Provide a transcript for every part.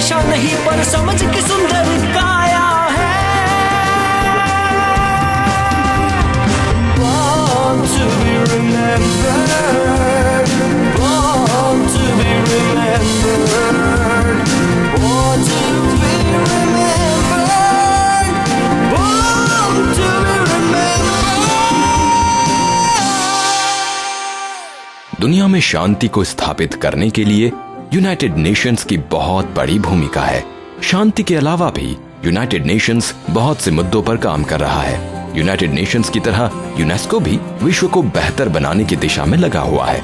नशा नहीं पर समझ की सुंदर काया है। Born to be remembered, born to be remembered, born to be remembered, born to be remembered। दुनिया में शांति को स्थापित करने के लिए यूनाइटेड नेशंस की बहुत बड़ी भूमिका है। शांति के अलावा भी यूनाइटेड नेशंस बहुत से मुद्दों पर काम कर रहा है। यूनाइटेड नेशंस की तरह यूनेस्को भी विश्व को बेहतर बनाने की दिशा में लगा हुआ है।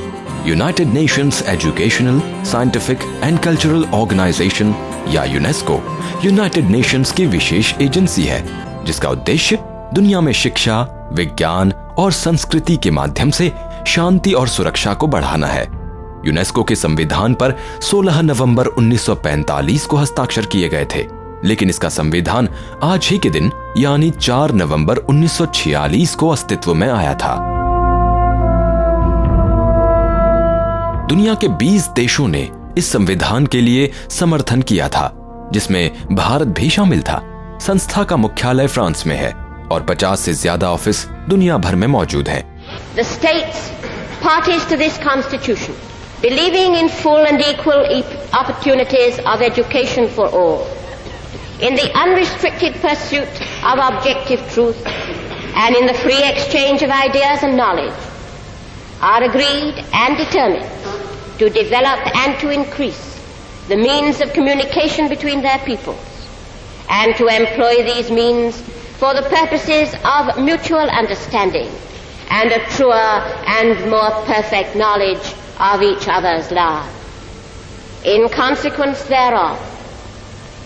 United Nations educational, scientific and cultural organisation या यूनेस्को यूनाइटेड नेशंस की विशेष एजेंसी है, जिसका उद्देश्य दुनिया में शिक्षा, विज्ञान और संस्कृति के माध्यम से शांति और सुरक्षा को बढ़ाना है। यूनेस्को के संविधान पर 16 नवंबर 1945 को हस्ताक्षर किए गए थे, लेकिन इसका संविधान आज ही के दिन यानी 4 नवंबर 1946 को अस्तित्व में आया था। दुनिया के 20 देशों ने इस संविधान के लिए समर्थन किया था, जिसमें भारत भी शामिल था। संस्था का मुख्यालय फ्रांस में है और 50 से ज्यादा ऑफिस दुनिया भर में मौजूद हैं। The states parties to this constitution, believing in full and equal opportunities of education for all, in the unrestricted pursuit of objective truth, and in the free exchange of ideas and knowledge, are agreed and determined to develop and to increase the means of communication between their peoples, and to employ these means for the purposes of mutual understanding and a truer and more perfect knowledge of each other's lives. In consequence thereof,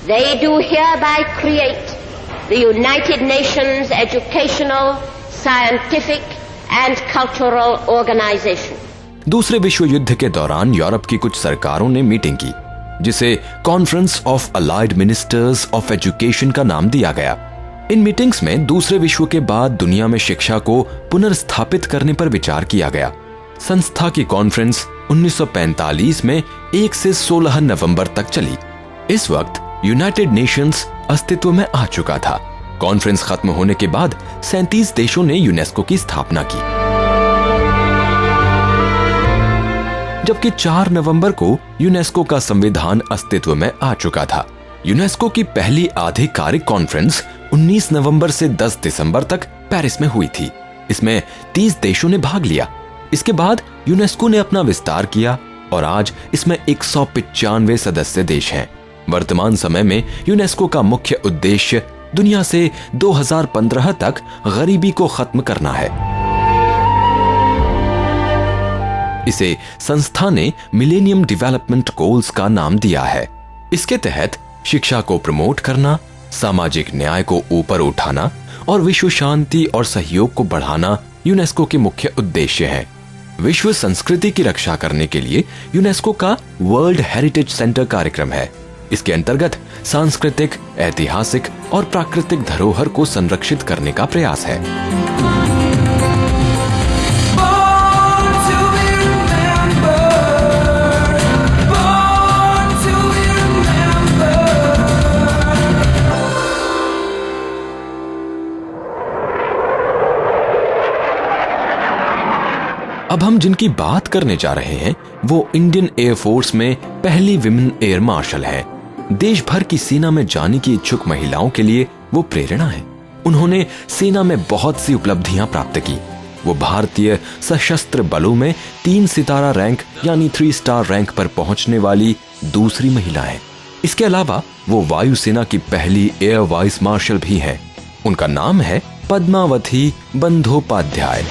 they do hereby create the United Nations Educational, Scientific and Cultural Organization. दूसरे विश्व युद्ध के दौरान Europe की कुछ सरकारों ने meeting की, जिसे conference of allied ministers of education का नाम दिया गया। इन मीटिंग्स में दूसरे विश्व के बाद दुनिया में शिक्षा को पुनर्स्थापित करने पर विचार किया गया। संस्था की कॉन्फ्रेंस 1945 में 1 से 16 नवंबर तक चली। इस वक्त यूनाइटेड नेशंस अस्तित्व में आ चुका था। कॉन्फ्रेंस खत्म होने के बाद 37 देशों ने यूनेस्को की स्थापना की, जबकि 4 नवंबर को यूनेस्को का संविधान अस्तित्व में आ चुका था। यूनेस्को की पहली आधिकारिक कॉन्फ्रेंस 19 नवंबर से 10 दिसंबर तक पेरिस में हुई थी। इसमें 30 देशों ने भाग लिया। इसके बाद यूनेस्को ने अपना विस्तार किया और आज इसमें 195 सदस्य देश हैं। वर्तमान समय में यूनेस्को का मुख्य उद्देश्य दुनिया से 2015 तक गरीबी को खत्म करना है। इसे संस्था ने मिलेनियम डेवलपमेंट गोल्स का नाम दिया है। इसके तहत शिक्षा को प्रमोट करना, सामाजिक न्याय को ऊपर उठाना और विश्व शांति और सहयोग को बढ़ाना यूनेस्को के मुख्य उद्देश्य हैं। विश्व संस्कृति की रक्षा करने के लिए यूनेस्को का वर्ल्ड हेरिटेज सेंटर कार्यक्रम है। इसके अंतर्गत सांस्कृतिक, ऐतिहासिक और प्राकृतिक धरोहर को संरक्षित करने का प्रयास है। अब हम जिनकी बात करने जा रहे हैं वो इंडियन एयरफोर्स में पहली विमेन एयर मार्शल हैं। देश भर की सेना में जाने की इच्छुक महिलाओं के लिए वो प्रेरणा है। उन्होंने सेना में बहुत सी उपलब्धियां प्राप्त की। वो भारतीय सशस्त्र बलों में 3 सितारा रैंक यानी 3 स्टार रैंक पर पहुंचने वाली दूसरी महिला है। इसके अलावा वो वायुसेना की पहली एयर वाइस मार्शल भी हैं। उनका नाम है पद्मावती बंदोपाध्याय।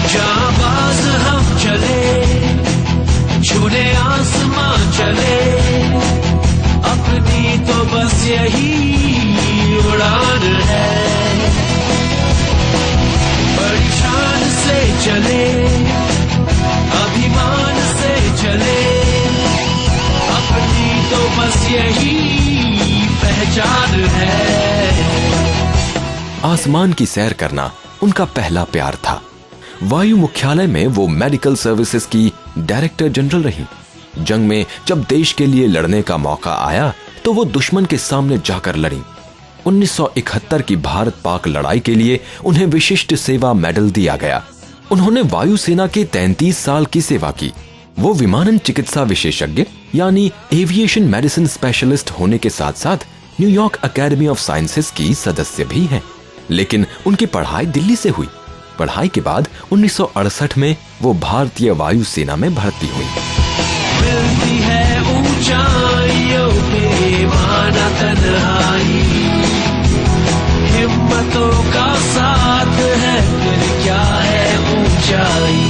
जाबाज हम चले, छूने आसमां चले, अपनी तो बस यही उड़ान है। बड़ी शान से चले, अभिमान से चले, अपनी तो बस यही पहचान है। आसमान की सैर करना उनका पहला प्यार था। वायु मुख्यालय में वो मेडिकल सर्विसेज की डायरेक्टर जनरल रही। जंग में जब देश के लिए लड़ने का मौका आया तो वो दुश्मन के सामने जाकर लड़ी। 1971 की भारत पाक लड़ाई के लिए उन्हें विशिष्ट सेवा मेडल दिया गया। उन्होंने वायुसेना के 33 साल की सेवा की। वो विमानन चिकित्सा विशेषज्ञ यानी एविएशन मेडिसिन स्पेशलिस्ट होने के साथ साथ न्यूयॉर्क एकेडमी ऑफ साइंसेस की सदस्य भी हैं। लेकिन उनकी पढ़ाई दिल्ली से हुई। पढ़ाई के बाद 1968 में वो भारतीय वायुसेना में भर्ती हुई। मिलती है ऊंचाइयों पे माना तन्हाई, हिम्मतों का साथ है फिर क्या है ऊंचाई।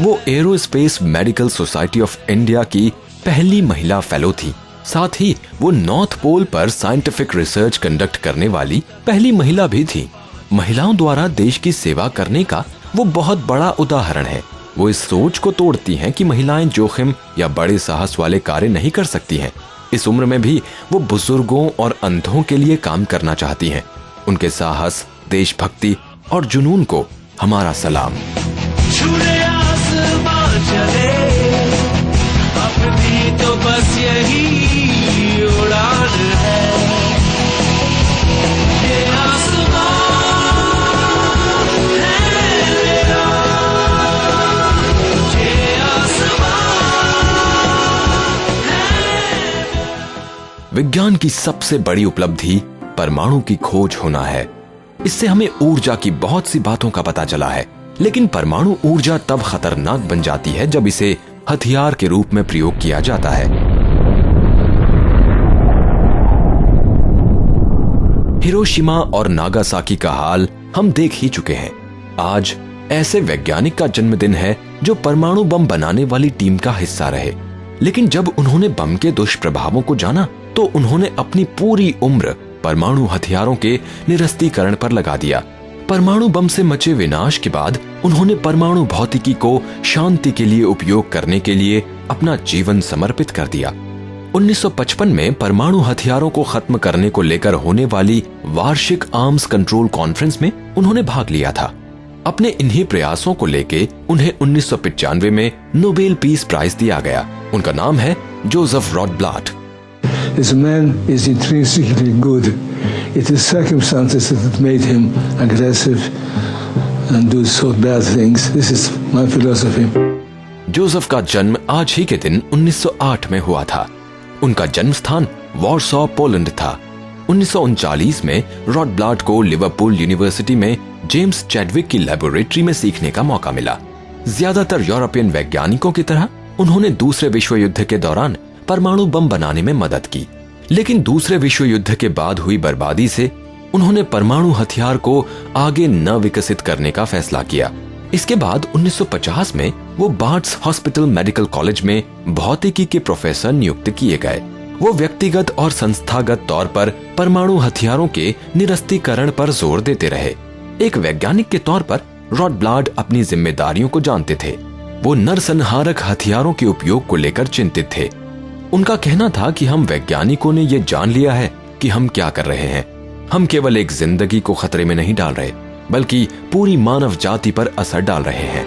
वो aerospace medical society of India की पहली महिला फेलो थी। साथ ही वो नॉर्थ पोल पर साइंटिफिक रिसर्च कंडक्ट करने वाली पहली महिला भी थी। महिलाओं द्वारा देश की सेवा करने का वो बहुत बड़ा उदाहरण है। वो इस सोच को तोड़ती हैं कि महिलाएं जोखिम या बड़े साहस वाले कार्य नहीं कर सकती हैं। इस उम्र में भी वो बुजुर्गों और अंधों के लिए काम करना चाहती हैं। उनके साहस, देशभक्ति और जुनून को हमारा सलाम। छूने आसमां चले अपनी तो बस यही उड़ान है, ये आसमां है मेरा, ये आसमां है। विज्ञान की सबसे बड़ी उपलब्धि परमाणु की खोज होना है। इससे हमें ऊर्जा की बहुत सी बातों का पता चला है। लेकिन परमाणु ऊर्जा तब खतरनाक बन जाती है जब इसे हथियार के रूप में प्रयोग किया जाता है। हिरोशिमा और नागासाकी का हाल हम देख ही चुके हैं। आज ऐसे वैज्ञानिक का जन्मदिन है जो परमाणु बम बनाने वाली टीम का हिस्सा रहे। लेकिन जब उन्होंने बम के दुष्प्रभावों को जाना तो उन्होंने अपनी पूरी उम्र परमाणु हथियारों के निरस्तीकरण पर लगा दिया। परमाणु बम से मचे विनाश के बाद उन्होंने परमाणु भौतिकी को शांति के लिए उपयोग करने के लिए अपना जीवन समर्पित कर दिया। 1955 में परमाणु हथियारों को खत्म करने को लेकर होने वाली वार्षिक आर्म्स कंट्रोल कॉन्फ्रेंस में उन्होंने भाग लिया था। अपने इन्हीं प्रयासों को लेके उन्हें 1995 में नोबेल पीस प्राइज दिया गया। उनका नाम है Joseph रॉडब्लाट। This man is intrinsically good. It is circumstances that have made him aggressive and do so bad things. This is my philosophy. Joseph का जन्म आज ही के दिन 1908 में हुआ था। उनका जन्म स्थान वॉर्सॉ, पोलैंड था। 1939 में रॉडब्लाट को लिवरपूल यूनिवर्सिटी में जेम्स चैडविक की लेबोरेटरी में सीखने का मौका मिला। ज्यादातर यूरोपियन वैज्ञानिकों की तरह उन्होंने दूसरे विश्व युद्ध के दौरान परमाणु बम बनाने में मदद की। लेकिन दूसरे विश्व युद्ध के बाद हुई बर्बादी से उन्होंने परमाणु हथियार को आगे न विकसित करने का फैसला किया। इसके बाद 1950 में वो बार्ट्स हॉस्पिटल मेडिकल कॉलेज में भौतिकी के प्रोफेसर नियुक्त किए गए। वो व्यक्तिगत और संस्थागत तौर पर परमाणु हथियारों के निरस्तीकरण पर जोर देते रहे। एक वैज्ञानिक के तौर पर रॉडब्लाट अपनी जिम्मेदारियों को जानते थे। वो नरसंहारक हथियारों के उपयोग को लेकर चिंतित थे। उनका कहना था कि हम वैज्ञानिकों ने ये जान लिया है कि हम क्या कर रहे हैं। हम केवल एक जिंदगी को खतरे में नहीं डाल रहे, बल्कि पूरी मानव जाति पर असर डाल रहे हैं।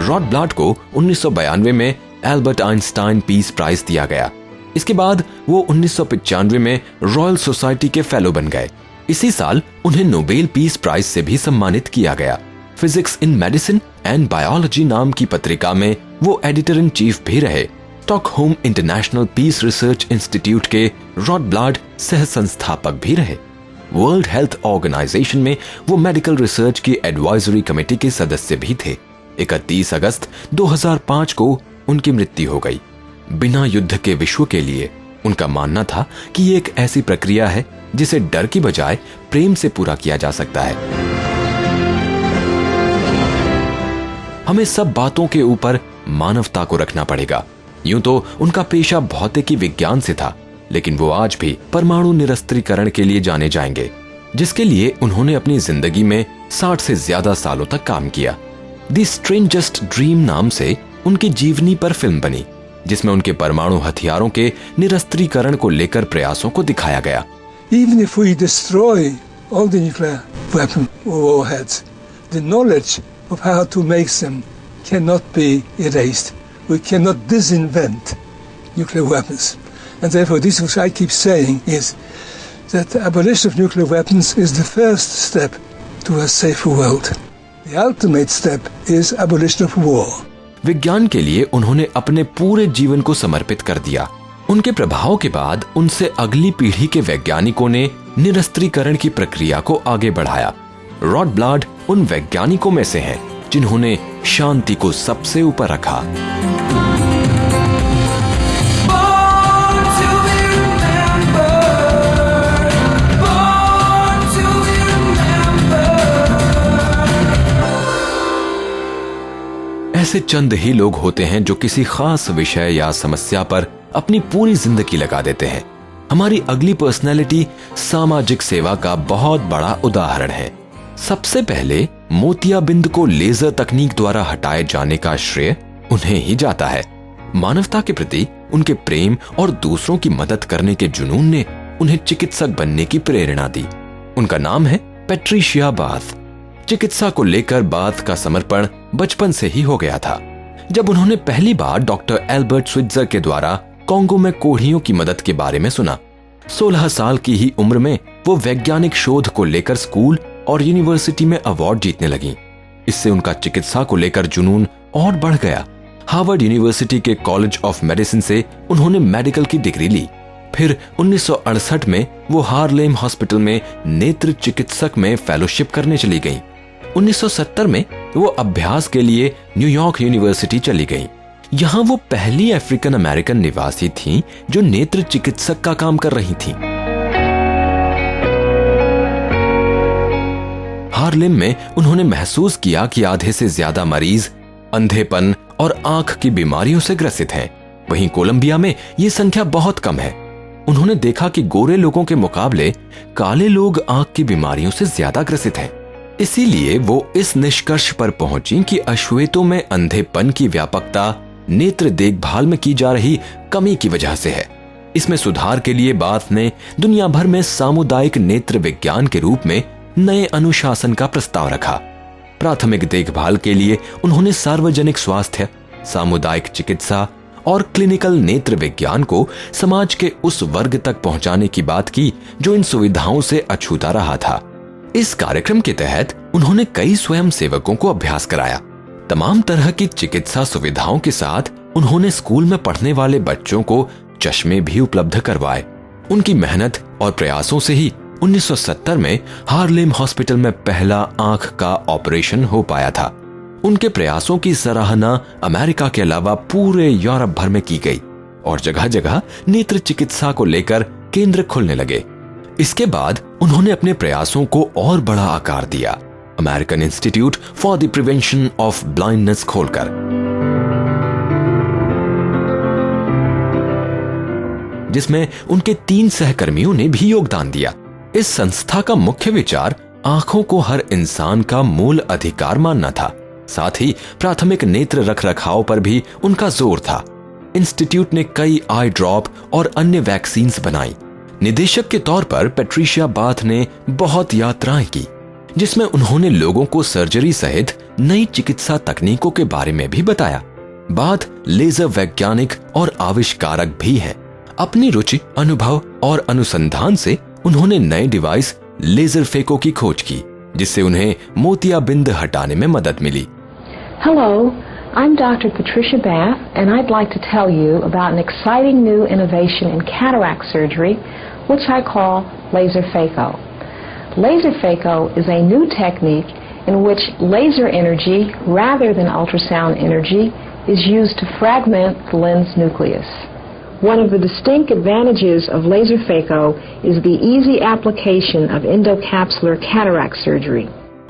रॉडब्लाट को 1992 में एल्बर्ट आइंस्टाइन पीस प्राइज दिया गया। इसके बाद वो 1995 में रॉयल सोसाइटी के फेलो बन गए। इसी साल उन्हें नोबेल पीस प्राइज से भी सम्मानित किया गया। Physics in medicine and biology नाम की पत्रिका में वो एडिटर इन चीफ भी रहे। Stockholm International Peace Research Institute के रॉडब्लाट सह संस्थापक भी रहे। वर्ल्ड हेल्थ ऑर्गेनाइजेशन में वो मेडिकल रिसर्च की एडवाइजरी कमेटी के सदस्य भी थे। 31 अगस्त 2005 को उनकी मृत्यु हो गई। बिना युद्ध के विश्व के लिए उनका मानना था कि ये एक ऐसी प्रक्रिया है जिसे डर की बजाय प्रेम से पूरा किया जा सकता है। हमें सब बातों के ऊपर मानवता को रखना पड़ेगा। यूं तो उनका पेशा भौतिकी विज्ञान से था, लेकिन वो आज भी परमाणु निरस्त्रीकरण के लिए जाने जाएंगे, जिसके लिए उन्होंने अपनी जिंदगी में 60 से ज्यादा सालों तक काम किया। द स्ट्रेंजेस्ट ड्रीम नाम से उनकी जीवनी पर फिल्म बनी, जिसमें उनके परमाणु हथियारों के निरस्त्रीकरण को लेकर प्रयासों को दिखाया गया। Even if we destroy all the nuclear weapon warheads, the knowledge of how to make them cannot be erased. We cannot disinvent nuclear weapons. And therefore, this is what I keep saying is that the abolition of nuclear weapons is the first step to a safer world. The ultimate step is abolition of war. विज्ञान के लिए उन्होंने अपने पूरे जीवन को समर्पित कर दिया। उनके प्रभाव के बाद उनसे अगली पीढ़ी के वैज्ञानिकों ने निरस्त्रीकरण की प्रक्रिया को आगे बढ़ाया। रॉड ब्लाड उन वैज्ञानिकों में से हैं जिन्होंने शांति को सबसे ऊपर रखा। ऐसे चंद ही लोग होते हैं जो किसी खास विषय या समस्या पर अपनी पूरी जिंदगी लगा देते हैं। हमारी अगली पर्सनैलिटी सामाजिक सेवा का बहुत बड़ा उदाहरण है। सबसे पहले मोतियाबिंद को लेजर तकनीक द्वारा हटाए जाने का श्रेय उन्हें ही जाता है। मानवता के प्रति उनके प्रेम और दूसरों की मदद करने के जुनून ने उन्हें चिकित्सक बनने की प्रेरणा दी। उनका नाम है पैट्रिशिया बाथ। चिकित्सा को लेकर बाथ का समर्पण बचपन से ही हो गया था। जब उन्होंने पहली बार डॉक्टर एल्बर्ट स्विट्जर के द्वारा कांगो में कोढ़ियों की मदद के बारे में सुना, 16 साल की ही उम्र में वो वैज्ञानिक शोध को लेकर स्कूल और यूनिवर्सिटी में अवार्ड जीतने लगी। इससे उनका चिकित्सा को लेकर जुनून और बढ़ गया। हार्वर्ड यूनिवर्सिटी के कॉलेज ऑफ मेडिसिन से उन्होंने मेडिकल की डिग्री ली। फिर 1968 में वो हार्लेम हॉस्पिटल में नेत्र चिकित्सक में फेलोशिप करने चली गईं। 1970 में वो अभ्यास के लिए न्यूयॉर्क यूनिवर्सिटी चली गईं। यहाँ वो पहली अफ्रीकन अमेरिकन निवासी थीं जो नेत्र चिकित्सक का काम कर रही थीं। हार्लेम में उन्होंने महसूस किया कि आधे से ज्यादा मरीज अंधेपन और आंख की बीमारियों से ग्रसित हैं। वहीं कोलंबिया में ये संख्या बहुत कम है। उन्होंने देखा कि गोरे लोगों के मुकाबले काले लोग आंख की बीमारियों से ज्यादा ग्रसित हैं। इसीलिए वो इस निष्कर्ष पर पहुंची कि अश्वेतों में अंधेपन की व्यापकता नेत्र देखभाल में की जा रही कमी की वजह से है। इसमें सुधार के लिए बाथ ने दुनिया भर में सामुदायिक नेत्र विज्ञान के रूप में नए अनुशासन का प्रस्ताव रखा। प्राथमिक देखभाल के लिए उन्होंने सार्वजनिक स्वास्थ्य, सामुदायिक चिकित्सा और क्लिनिकल नेत्र विज्ञान को समाज के उस वर्ग तक पहुंचाने की बात की जो इन सुविधाओं से अछूता रहा था। इस कार्यक्रम के तहत उन्होंने कई स्वयं सेवकों को अभ्यास कराया। तमाम तरह की चिकित्सा सुविधाओं के साथ उन्होंने स्कूल में पढ़ने वाले बच्चों को चश्मे भी उपलब्ध करवाए। उनकी मेहनत और प्रयासों से ही 1970 में हार्लेम हॉस्पिटल में पहला आंख का ऑपरेशन हो पाया था। उनके प्रयासों की सराहना अमेरिका के अलावा पूरे यूरोप भर में की गई और जगह जगह नेत्र चिकित्सा को लेकर केंद्र खुलने लगे। इसके बाद उन्होंने अपने प्रयासों को और बड़ा आकार दिया, American institute for the prevention of blindness खोलकर। जिसमें उनके 3 सहकर्मियों ने भी योगदान दिया। इस संस्था का मुख्य विचार आंखों को हर इंसान का मूल अधिकार मानना था। साथ ही प्राथमिक नेत्र रखरखाव पर भी उनका जोर था। इंस्टीट्यूट ने कई आई ड्रॉप और अन्य वैक्सीन्स बनाई। निदेशक के तौर पर पैट्रिशिया बाथ ने बहुत यात्राएं की, जिसमें उन्होंने लोगों को सर्जरी सहित नई चिकित्सा तकनीकों के बारे में भी बताया। बाथ लेजर वैज्ञानिक और आविष्कारक भी हैं। अपनी रुचि, अनुभव और अनुसंधान से उन्होंने नए डिवाइस लेजर फेको की खोज की, जिससे उन्हें मोतियाबिंद हटाने में मदद मिली। Hello, I'm Dr. Patricia Bath, and I'd like to tell you about an exciting new innovation in cataract surgery, which I call laser phaco. Laser phaco is a new technique in which laser energy, rather than ultrasound energy, is used to fragment the lens nucleus. One of the distinct advantages of laser phaco is the easy application of endocapsular cataract surgery.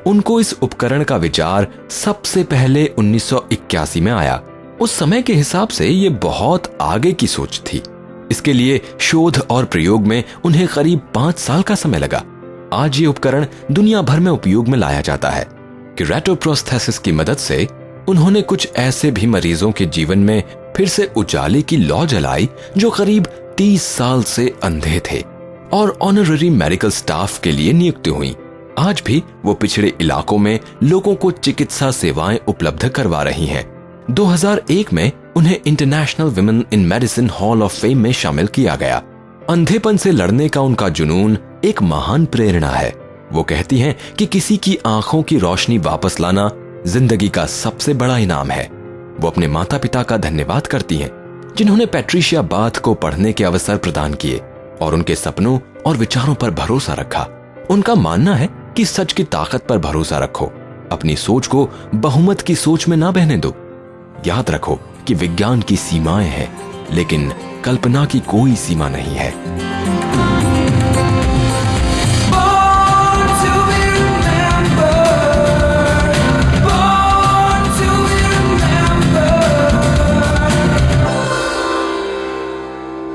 उनको इस उपकरण का विचार सबसे पहले 1981 में आया। उस समय के हिसाब से ये बहुत आगे की सोच थी। इसके लिए शोध और प्रयोग में उन्हें करीब 5 साल का समय लगा। आज ये उपकरण दुनिया भर में उपयोग में लाया जाता है। केराटोप्रोस्थेसिस की मदद से उन्होंने कुछ ऐसे भी मरीजों के जीवन में फिर से उजाले की लौ जलाई जो करीब 30 साल से अंधे थे और ऑनररी मेडिकल स्टाफ के लिए नियुक्त हुई। आज भी वो पिछड़े इलाकों में लोगों को चिकित्सा सेवाएं उपलब्ध करवा रही हैं। 2001 में उन्हें international women in medicine hall of fame में शामिल किया गया। अंधेपन से लड़ने का उनका जुनून एक महान प्रेरणा है। वो कहती हैं कि किसी की आंखों की रोशनी वापस लाना जिंदगी का सबसे बड़ा इनाम है। वो अपने माता पिता का धन्यवाद करती हैं, जिन्होंने पैट्रिशिया बाथ को पढ़ने के अवसर प्रदान किए और उनके सपनों और विचारों पर भरोसा रखा। उनका मानना है कि सच की ताकत पर भरोसा रखो, अपनी सोच को बहुमत की सोच में ना बहने दो। याद रखो कि विज्ञान की सीमाएं हैं, लेकिन कल्पना की कोई सीमा नहीं है।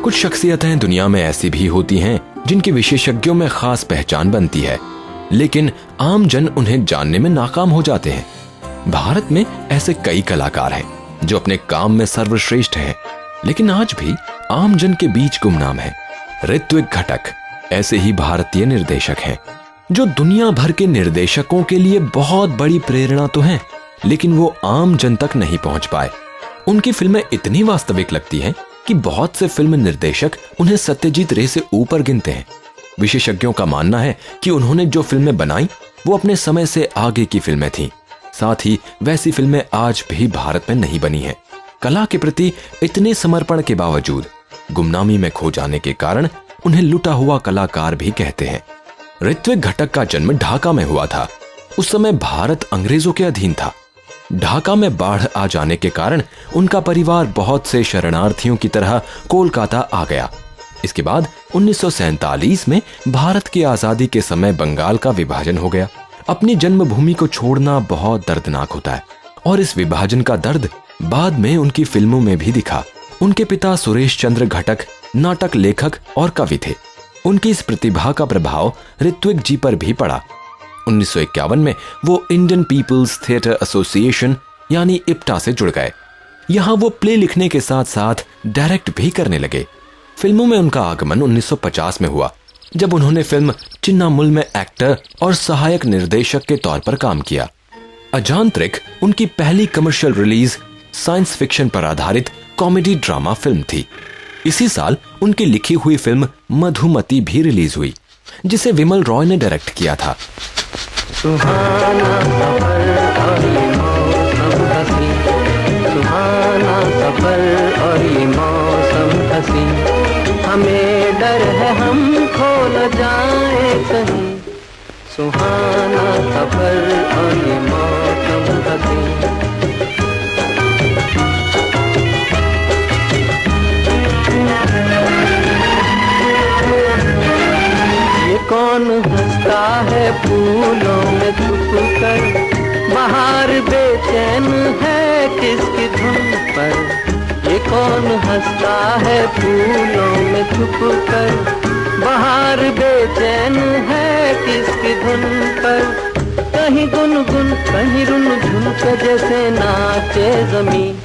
कुछ शख्सियतें दुनिया में ऐसी भी होती हैं जिनकी विशेषज्ञों में खास पहचान बनती है, लेकिन आम जन उन्हें जानने में नाकाम हो जाते हैं। भारत में ऐसे कई कलाकार हैं जो अपने काम में सर्वश्रेष्ठ हैं, लेकिन आज भी आम जन के बीच गुमनाम हैं। ऋत्विक घटक ऐसे ही भारतीय निर्देशक हैं जो दुनिया भर के निर्देशकों के लिए बहुत बड़ी प्रेरणा तो हैं, लेकिन वो आम जन तक नहीं पहुंच पाए। उनकी फिल्में इतनी वास्तविक लगती हैं कि बहुत से फिल्म निर्देशक उन्हें सत्यजीत रे से ऊपर गिनते हैं। विशेषज्ञों का मानना है कि उन्होंने जो फिल्में बनाई वो अपने समय से आगे की फिल्में थीं। साथ ही वैसी फिल्में आज भी भारत में नहीं बनी हैं। कला के प्रति इतने समर्पण के बावजूद गुमनामी में खो जाने के कारण उन्हें लुटा हुआ कलाकार भी कहते हैं। ऋत्विक घटक का जन्म ढाका में हुआ था। उस समय भारत अंग्रेजों के अधीन था। ढाका में बाढ़ आ जाने के कारण उनका परिवार बहुत से शरणार्थियों की तरह कोलकाता आ गया। इसके बाद 1947 में भारत की आजादी के समय बंगाल का विभाजन हो गया। अपनी जन्मभूमि को छोड़ना बहुत दर्दनाक होता है और इस विभाजन का दर्द बाद में उनकी फिल्मों में भी दिखा। उनके पिता सुरेश चंद्र घटक नाटक लेखक और कवि थे। उनकी इस प्रतिभा का प्रभाव ऋत्विक जी पर भी पड़ा। 1951 में वो इंडियन पीपल्स थिएटर एसोसिएशन यानी इप्टा से जुड़ गए। यहां वो प्ले लिखने के साथ साथ डायरेक्ट भी करने लगे। फिल्मों में उनका आगमन 1950 में हुआ, जब उन्होंने फिल्म चिन्नामुल में एक्टर और सहायक निर्देशक के तौर पर काम किया। अजांत्रिक उनकी पहली कमर्शियल रिलीज साइंस फिक्शन पर आधारित कॉमेडी ड्रामा फिल्म थी। इसी साल उनकी लिखी हुई फिल्म मधुमती भी रिलीज हुई, जिसे विमल रॉय ने डायरेक्ट किया था। सुहाना सफर और ये मौसम हसी, हमें डर है हम खो न जाए कहीं। सुहाना सफर और ये मौसम हसी। ये कौन हंसता है फूलों में छुप कर, बाहर बेचैन है किसकी धुन पर। ये कौन हंसता है फूलों में छुप कर, बाहर बेचैन है किसकी धुन पर। कहीं गुनगुन कहीं रुनझुन के जैसे नाचे जमीन।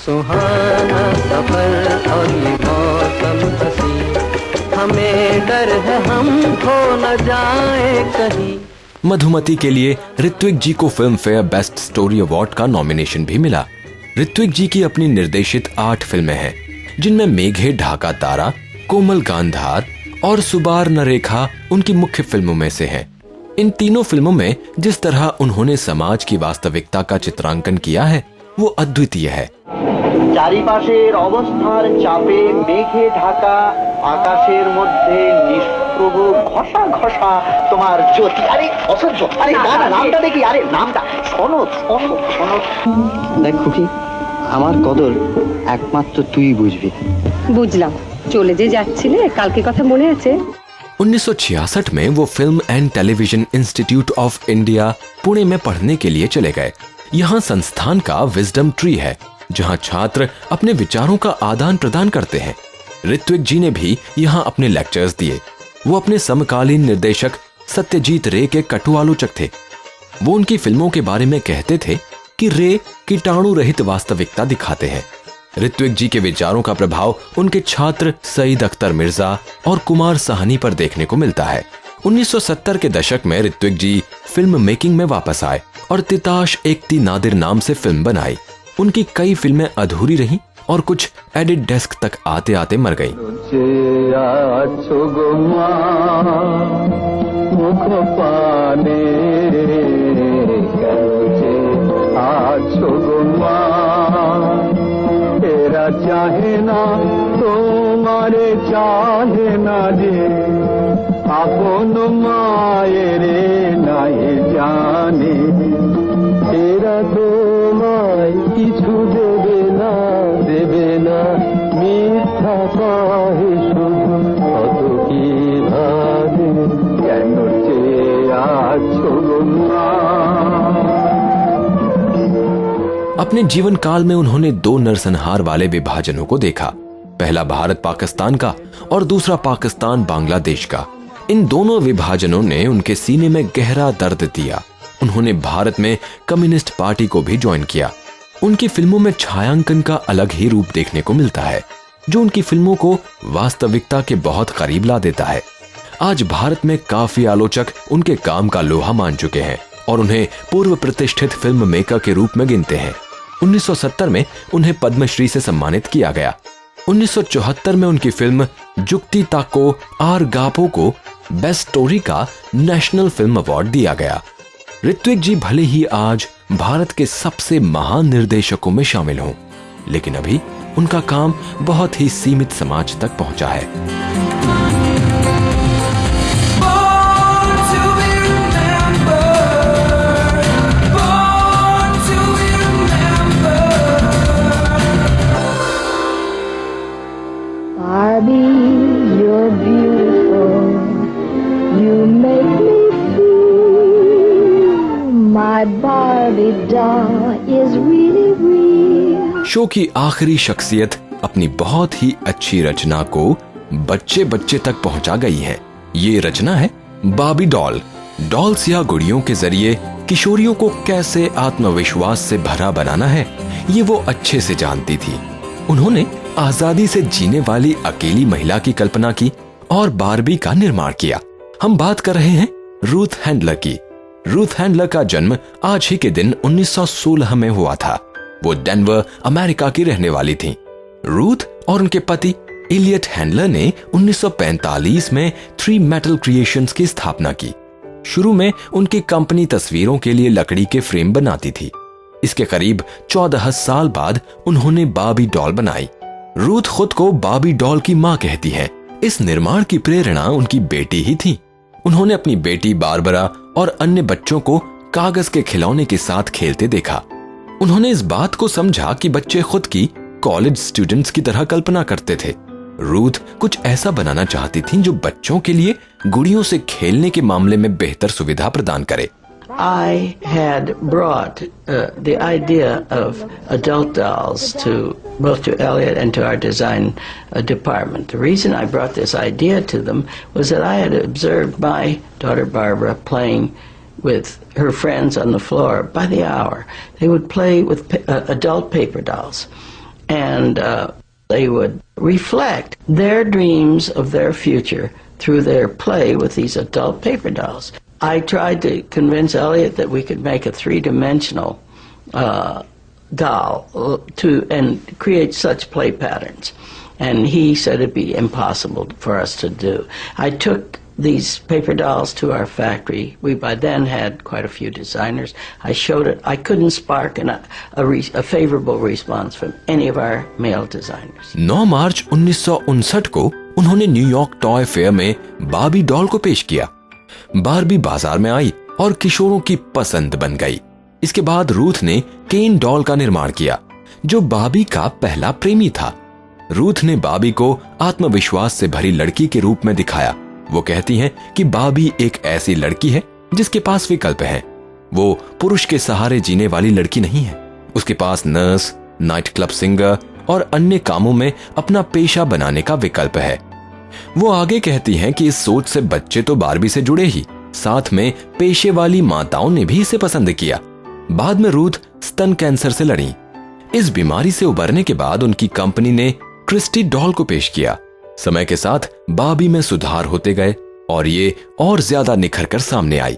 सुहाना सफर और ये मौसम हसी, हमें डर है हम खो न जाए कहीं। मधुमती के लिए ऋत्विक जी को film fair best story award का नॉमिनेशन भी मिला। ऋत्विक जी की अपनी निर्देशित 8 फिल्में हैं, जिनमें मेघे ढाका तारा, कोमल गांधार और सुबार नरेखा उनकी मुख्य फिल्मों में से हैं। इन तीनों फिल्मों में जिस तरह उन्होंने समाज की वास्तविकता का चित्रांकन किया है वो अद्वितीय है। চারিপাশের অবস্থার চাপে মেঘে ঢাকা আকাশের মধ্যে নিষ্প্রভ ঘষা ঘষা তোমার জ্যোতি। আরে অসহ্য, আরে না না, নামটা দেখি, আরে নামটা শোনো শোনো শোনো। দেখ খুকি, আমার কদর একমাত্র তুই বুঝবি। বুঝলাম, চলে যে যাচ্ছিলে কালকে কথা মনে আছে? 1966 में वो film and television institute of India Pune में पढ़ने के लिए चले गए। यहाँ संस्थान का विजडम ट्री है, जहाँ छात्र अपने विचारों का आदान प्रदान करते हैं। ऋत्विक जी ने भी यहाँ अपने लेक्चर्स दिए। वो अपने समकालीन निर्देशक सत्यजीत रे के कटु आलोचक थे। वो उनकी फिल्मों के बारे में कहते थे कि रे कीटाणु रहित वास्तविकता दिखाते हैं। ऋत्विक जी के विचारों का प्रभाव उनके छात्र सईद अख्तर मिर्जा और कुमार साहनी पर देखने को मिलता है। 1970 के दशक में ऋत्विक जी फिल्म मेकिंग में वापस आए और तिताश एकती नादिर नाम से फिल्म बनाई। उनकी कई फिल्में अधूरी रहीं और कुछ एडिट डेस्क तक आते आते मर गईं। तेरा चाहे ना तुम्हारे चाहे ना रे आपन मायरे नहीं जाने तेरा তোমায় কিছু দেবে না মিথ্যা কহে শুধু কত কি ভাবে কেন চেয়ে আছো গো। अपने जीवन काल में उन्होंने 2 नरसंहार वाले विभाजनों को देखा, पहला भारत पाकिस्तान का और दूसरा पाकिस्तान बांग्लादेश का। इन दोनों विभाजनों ने उनके सीने में गहरा दर्द दिया। उन्होंने भारत में कम्युनिस्ट पार्टी को भी ज्वाइन किया। उनकी फिल्मों में छायांकन का अलग ही रूप देखने को मिलता है, जो उनकी फिल्मों को वास्तविकता के बहुत करीब ला देता है। आज भारत में काफी आलोचक उनके काम का लोहा मान चुके हैं और उन्हें पूर्व प्रतिष्ठित फिल्म मेकर के रूप में गिनते हैं। 1970 में उन्हें पद्मश्री से सम्मानित किया गया। 1974 में उनकी फिल्म जुक्ति ताको आर गापो को बेस्ट स्टोरी का नेशनल फिल्म अवार्ड दिया गया। ऋत्विक जी भले ही आज भारत के सबसे महान निर्देशकों में शामिल हों, लेकिन अभी उनका काम बहुत ही सीमित समाज तक पहुंचा है। Barbie, you're beautiful. You make me feel my Barbie doll is really real. Show की आखिरी शख्सियत अपनी बहुत ही अच्छी रचना को बच्चे बच्चे तक पहुंचा गई है। ये रचना है बार्बी डॉल। डॉल्स या गुड़ियों के जरिए किशोरियों को कैसे आत्मविश्वास से भरा बनाना है, ये वो अच्छे से जानती थी। उन्होंने आजादी से जीने वाली अकेली महिला की कल्पना की और बार्बी का निर्माण किया। हम बात कर रहे हैं रूथ हैंडलर की। रूथ हैंडलर का जन्म आज ही के दिन 1916 में हुआ था। वो डेनवर, अमेरिका की रहने वाली थी। रूथ और उनके पति इलियट हैंडलर ने 1945 में 3 मेटल क्रिएशंस की स्थापना की। शुरू में उनकी कंपनी तस्वीरों के लिए लकड़ी के फ्रेम बनाती थी। इसके करीब 14 साल बाद उन्होंने बार्बी डॉल बनाई। रूथ खुद को बार्बी डॉल की मां कहती है। इस निर्माण की प्रेरणा उनकी बेटी ही थी। उन्होंने अपनी बेटी बारबरा और अन्य बच्चों को कागज के खिलौने के साथ खेलते देखा। उन्होंने इस बात को समझा कि बच्चे खुद की कॉलेज स्टूडेंट्स की तरह कल्पना करते थे। रूथ कुछ ऐसा बनाना चाहती थी जो बच्चों के लिए गुड़ियों से खेलने के मामले में बेहतर सुविधा प्रदान करे। I had brought the idea of adult dolls to both to Elliot and to our design department. The reason I brought this idea to them was that I had observed my daughter Barbara playing with her friends on the floor by the hour. They would play with adult paper dolls, and they would reflect their dreams of their future through their play with these adult paper dolls. I tried to convince Elliot that we could make a 3-dimensional doll and create such play patterns, and he said it'd be impossible for us to do. I took these paper dolls to our factory. We by then had quite a few designers. I showed it. I couldn't spark a favorable response from any of our male designers. 9 मार्च 1959 को उन्होंने New York toy fair में Barbie doll को पेश किया। Barbie बाजार में आई और किशोरों की पसंद बन गई। इसके बाद रूथ ने केन डॉल का निर्माण किया, जो बार्बी का पहला प्रेमी था। रूथ ने बार्बी को आत्मविश्वास से भरी लड़की के रूप में दिखाया। वो कहती हैं कि बार्बी एक ऐसी लड़की है जिसके पास विकल्प है। वो पुरुष के सहारे जीने वाली लड़की नहीं है। उसके पास नर्स, नाइट क्लब सिंगर और अन्य कामों में अपना पेशा बनाने का विकल्प है। वो आगे कहती हैं कि इस सोच से बच्चे तो बार्बी से जुड़े ही, साथ में पेशे वाली माताओं ने भी इसे पसंद किया। बाद में रूथ स्तन कैंसर से लड़ी। इस बीमारी से उबरने के बाद उनकी कंपनी ने क्रिस्टी डॉल को पेश किया। समय के साथ बार्बी में सुधार होते गए। और ये और ज्यादा निखर कर सामने आई।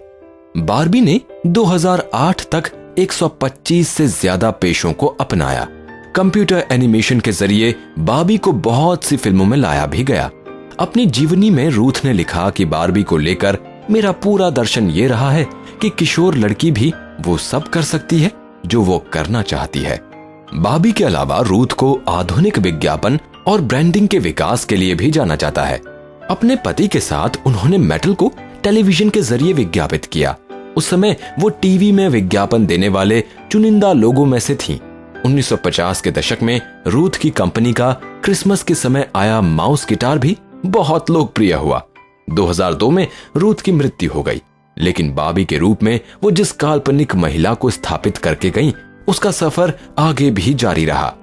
बार्बी ने 2008 तक 125 से ज्यादा पेशों को अपनाया। कंप्यूटर एनिमेशन के जरिए बार्बी को बहुत सी फिल्मों में लाया भी गया। अपनी जीवनी में रूथ ने लिखा कि बार्बी को लेकर मेरा पूरा दर्शन ये रहा है कि किशोर लड़की भी वो सब कर सकती है जो वो करना चाहती है। बार्बी के अलावा रूथ को आधुनिक विज्ञापन और ब्रांडिंग के विकास के लिए भी जाना जाता है। अपने पति के साथ उन्होंने मेटल को टेलीविजन के जरिए विज्ञापित किया। उस समय वो टीवी में विज्ञापन देने वाले चुनिंदा लोगों में से थीं। 1950 के दशक में रूथ की कंपनी का क्रिसमस के समय आया माउस गिटार भी बहुत लोकप्रिय हुआ। 2002 में रूथ की मृत्यु हो गई, लेकिन बार्बी के रूप में वो जिस काल्पनिक महिला को स्थापित करके गईं, उसका सफर आगे भी जारी रहा।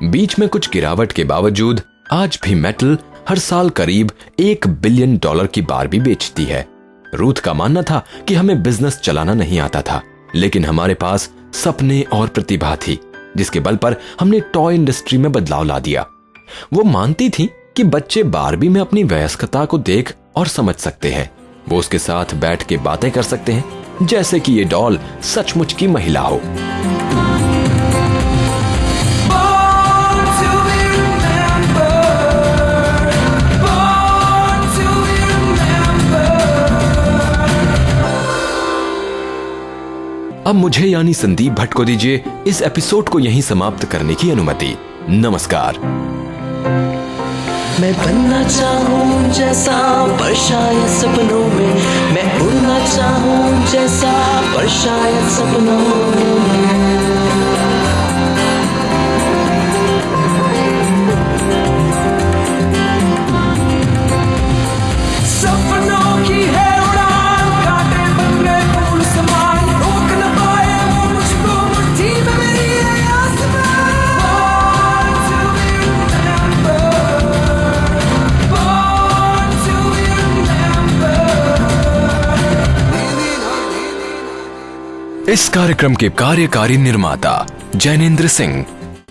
बीच में कुछ गिरावट के बावजूद आज भी मेटल हर साल करीब $1 बिलियन की बार्बी बेचती है। रूथ का मानना था कि हमें बिजनेस चलाना नहीं आता था, लेकिन हमारे पास सपने और प्रतिभा थी, जिसके बल पर हमने टॉय इंडस्ट्री में बदलाव ला दिया। वो मानती थी कि बच्चे बार्बी में अपनी वयस्कता को देख और समझ सकते हैं। वो उसके साथ बैठ के बातें कर सकते हैं, जैसे कि ये डॉल सचमुच की महिला हो। अब मुझे यानी संदीप भट्ट को दीजिए इस एपिसोड को यहीं समाप्त करने की अनुमति। नमस्कार। मैं बनना चाहूं जैसा परछाया सपनों में, मैं उड़ना चाहूं जैसा परछाया सपनों में। सपनों की है उड़ान, कांटे बन गए फूल समान, रोक न पाए वो मुझको मुट्ठी में मेरी है आसमान। इस कार्यक्रम के कार्यकारी निर्माता जैनेंद्र सिंह,